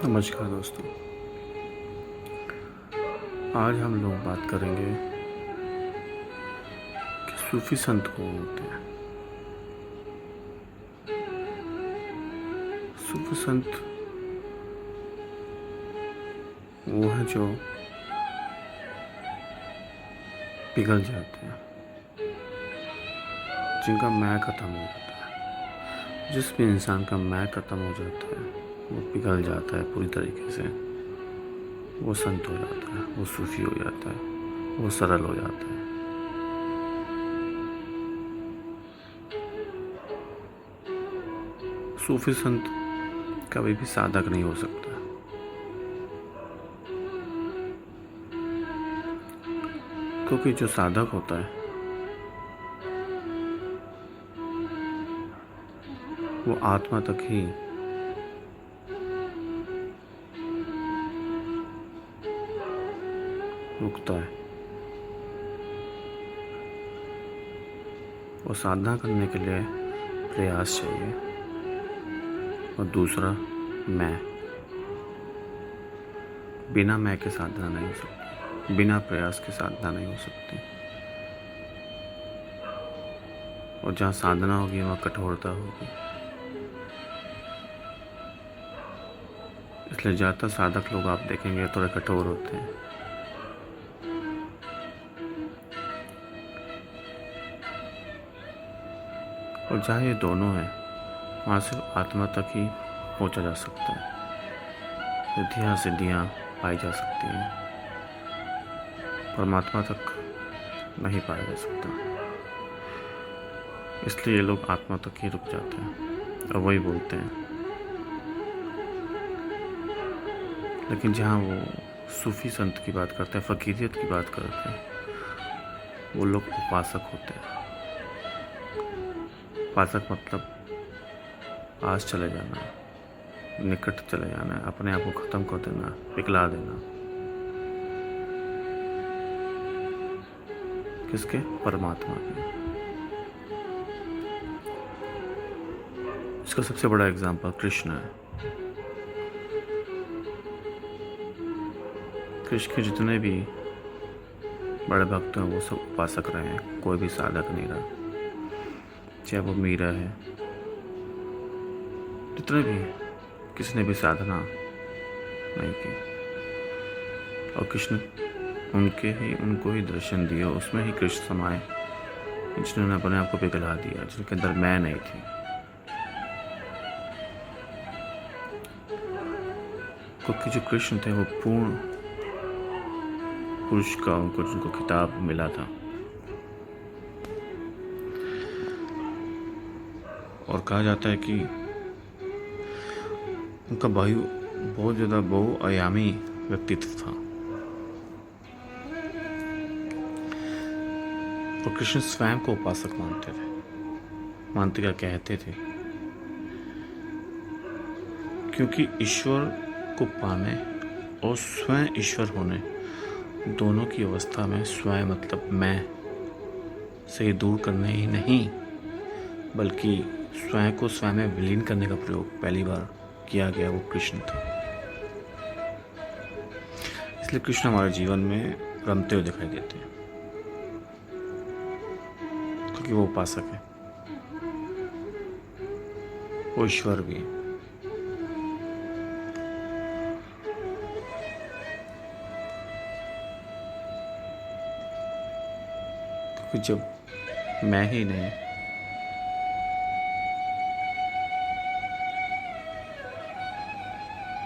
नमस्कार दोस्तों। आज हम लोग बात करेंगे कि सूफी संत कौन होते हैं। सूफी संत वो हैं जो पिघल जाते हैं, जिनका मैं ख़त्म हो जाता है। जिस भी इंसान का मैं ख़त्म हो जाता है वो पिघल जाता है पूरी तरीके से। वो संत हो जाता है, वो सूफी हो जाता है, वो सरल हो जाता है। सूफी संत कभी भी साधक नहीं हो सकता, क्योंकि जो साधक होता है वो आत्मा तक ही रुकता है। वो साधना करने के लिए प्रयास चाहिए, और दूसरा मैं। बिना मैं के साधना नहीं हो सकती, बिना प्रयास के साधना नहीं हो सकती। और जहाँ साधना होगी वहाँ कठोरता होगी। इसलिए ज़्यादातर साधक लोग आप देखेंगे थोड़े कठोर होते हैं। और जहाँ ये दोनों हैं वहाँ सिर्फ आत्मा तक ही पहुँचा जा सकता है। रिद्धियाँ सिद्धियाँ पाई जा सकती हैं, परमात्मा तक नहीं पाया जा सकता। इसलिए ये लोग आत्मा तक ही रुक जाते हैं और वही बोलते हैं। लेकिन जहाँ वो सूफी संत की बात करते हैं, फ़कीरियत की बात करते हैं, वो लोग उपासक होते हैं। उपासक मतलब पास चले जाना, निकट चले जाना, अपने आप को ख़त्म कर देना, पिघला देना। किसके? परमात्मा के। इसका सबसे बड़ा एग्जाम्पल कृष्ण है। कृष्ण के जितने भी बड़े भक्त हैं वो सब उपासक रहे हैं, कोई भी साधक नहीं रहा। चाहे वो मीरा है, जितने भी, किसी ने भी साधना नहीं की। और कृष्ण उनको ही दर्शन दिया, उसमें ही कृष्ण समाये, जिन्होंने अपने आप को पिघला दिया, जिनके अंदर मैं नहीं थी। क्योंकि जो कृष्ण थे वो पूर्ण पुरुष का उनको खिताब मिला था। और कहा जाता है कि उनका बहुत ज़्यादा बहुआयामी व्यक्तित्व था। और कृष्ण स्वयं को उपासक मानते क्या कहते थे, क्योंकि ईश्वर को पाने और स्वयं ईश्वर होने दोनों की अवस्था में स्वयं मतलब मैं से दूर करने ही नहीं, बल्कि स्वयं को स्वयं में विलीन करने का प्रयोग पहली बार किया गया वो कृष्ण थे। इसलिए कृष्ण हमारे जीवन में रमते हुए दिखाई देते हैं, क्योंकि वो उपासक है, वो ईश्वर भी है। क्योंकि जब मैं ही नहीं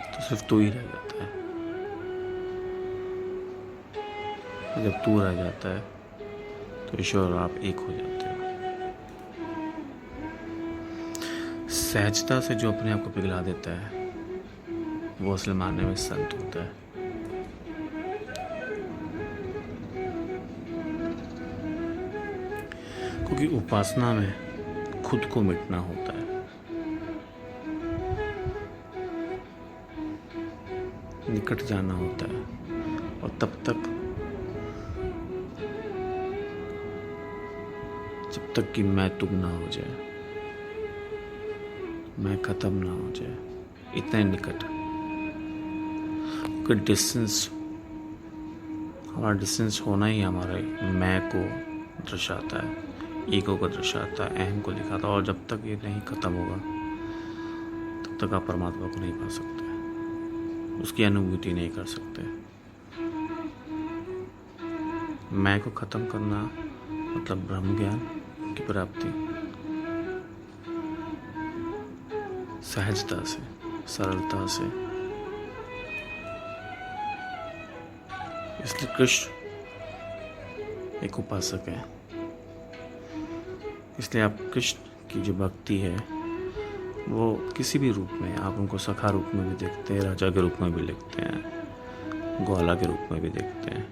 तो सिर्फ तू ही रह जाता है। जब तू रह जाता है तो ईश्वर और आप एक हो जाते हो। सहजता से जो अपने आप को पिघला देता है वो असल मानने में संत होता है। क्योंकि उपासना में खुद को मिटना होता है, निकट जाना होता है, और जब तक कि मैं तुम ना हो जाए, मैं खत्म ना हो जाए, इतने निकट क्योंकि डिस्टेंस, हमारा डिस्टेंस होना ही हमारे मैं को दर्शाता है, ईगो को दर्शाता है, अहम को दिखाता है। और जब तक ये नहीं ख़त्म होगा तब तक आप परमात्मा को नहीं पा सकते, उसकी अनुभूति नहीं कर सकते। मैं को ख़त्म करना मतलब ब्रह्म ज्ञान की प्राप्ति, सहजता से, सरलता से। इसलिए कृष्ण एक उपासक है। इसलिए आप कृष्ण की जो भक्ति है वो किसी भी रूप में, आप उनको सखा रूप में भी देखते हैं, राजा के रूप में भी देखते हैं, ग्वाला के रूप में भी देखते हैं।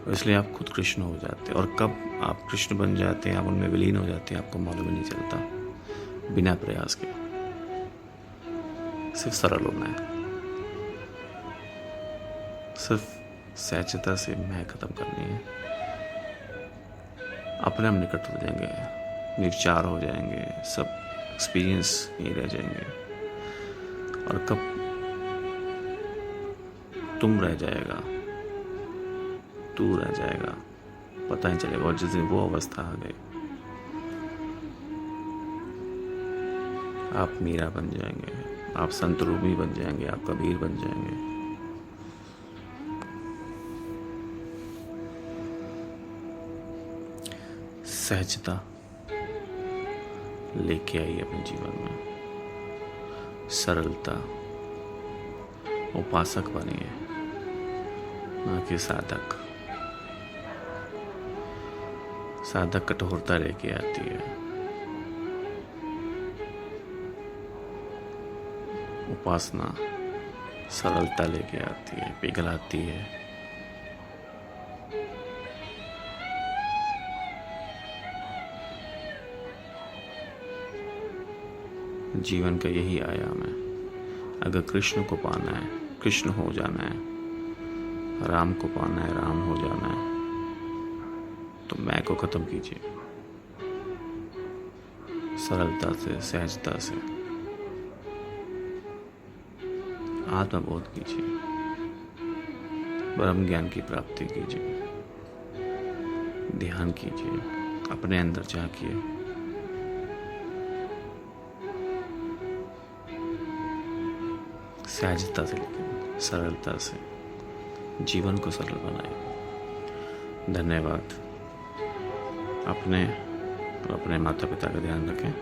और इसलिए आप खुद कृष्ण हो जाते हैं। और कब आप कृष्ण बन जाते हैं, आप उनमें विलीन हो जाते हैं, आपको मालूम ही नहीं चलता, बिना प्रयास के। सिर्फ सरल होना है, सिर्फ सहजता से मैं खत्म करनी है। अपने हम निकट हो जाएंगे, निर्चार हो जाएंगे, सब एक्सपीरियंस नहीं रह जाएंगे। और कब तुम रह जाएगा, तू रह जाएगा, पता नहीं चलेगा। और जिस दिन वो अवस्था आ गई, आप मीरा बन जाएंगे, आप संत रूबी बन जाएंगे, आप कबीर बन जाएंगे। सहजता लेके आई अपने जीवन में, सरलता। उपासक बनिए, ना कि साधक। साधक कठोरता लेके आती है, उपासना सरलता लेके आती है, पिघलाती है। जीवन का यही आयाम है। अगर कृष्ण को पाना है, कृष्ण हो जाना है, राम को पाना है, राम हो जाना है, तो मैं को खत्म कीजिए, सरलता से, सहजता से आत्मबोध कीजिए, ब्रह्म ज्ञान की प्राप्ति कीजिए, ध्यान कीजिए, अपने अंदर झांकिए। सहजता से, लेकिन सरलता से जीवन को सरल बनाए। धन्यवाद। अपने और अपने माता पिता का ध्यान रखें।